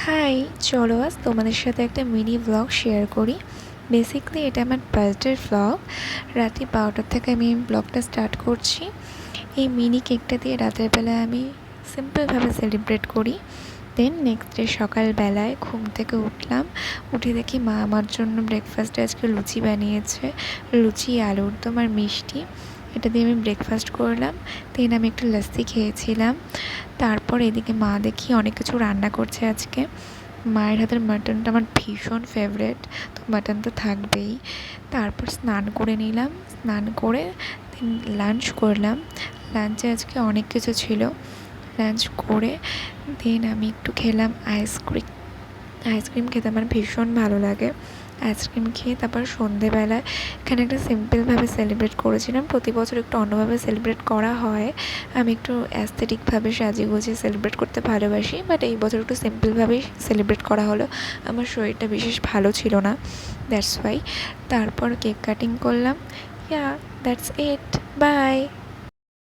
High, চলো আজ তোমাদের সাথে একটা মিনি ব্লগ শেয়ার করি। বেসিক্যালি এটা আমার বার্থডের ব্লগ। রাত্রি 12টার থেকে আমি ব্লগটা স্টার্ট করছি। এই মিনি কেকটা দিয়ে রাতের বেলায় আমি সিম্পলভাবে সেলিব্রেট করি। দেন নেক্সট ডে সকালবেলায় ঘুম থেকে উঠলাম, উঠে দেখি মা আমার জন্য ব্রেকফাস্টে আজকে লুচি বানিয়েছে। লুচি, আলুর দম আর মিষ্টি, এটা দিয়ে আমি ব্রেকফাস্ট করলাম। দেন আমি একটু লস্যি খেয়েছিলাম। তারপর এদিকে মা দেখি অনেক কিছু রান্না করছে আজকে। মায়ের হাতের মাটনটা আমার ভীষণ ফেভারেট, তো মাটন তো থাকবেই। তারপর স্নান করে নিলাম, স্নান করে দেন লাঞ্চ করলাম। লাঞ্চে আজকে অনেক কিছু ছিল। লাঞ্চ করে দেন আমি একটু খেলাম আইসক্রিম। আইসক্রিম খেতে আমার ভীষণ ভালো লাগে। আইসক্রিম খেয়ে তারপর সন্ধেবেলায় এখানে একটা সিম্পলভাবে সেলিব্রেট করেছিলাম। প্রতি বছর একটু অন্যভাবে সেলিব্রেট করা হয়। আমি একটু অ্যাস্থেটিকভাবে সাজিয়ে গুছিয়ে সেলিব্রেট করতে ভালোবাসি, বাট এই বছর একটু সিম্পলভাবেই সেলিব্রেট করা হলো। আমার শরীরটা বিশেষ ভালো ছিল না, দ্যাটস ওয়াই। তারপর কেক কাটিং করলাম। That's it, by.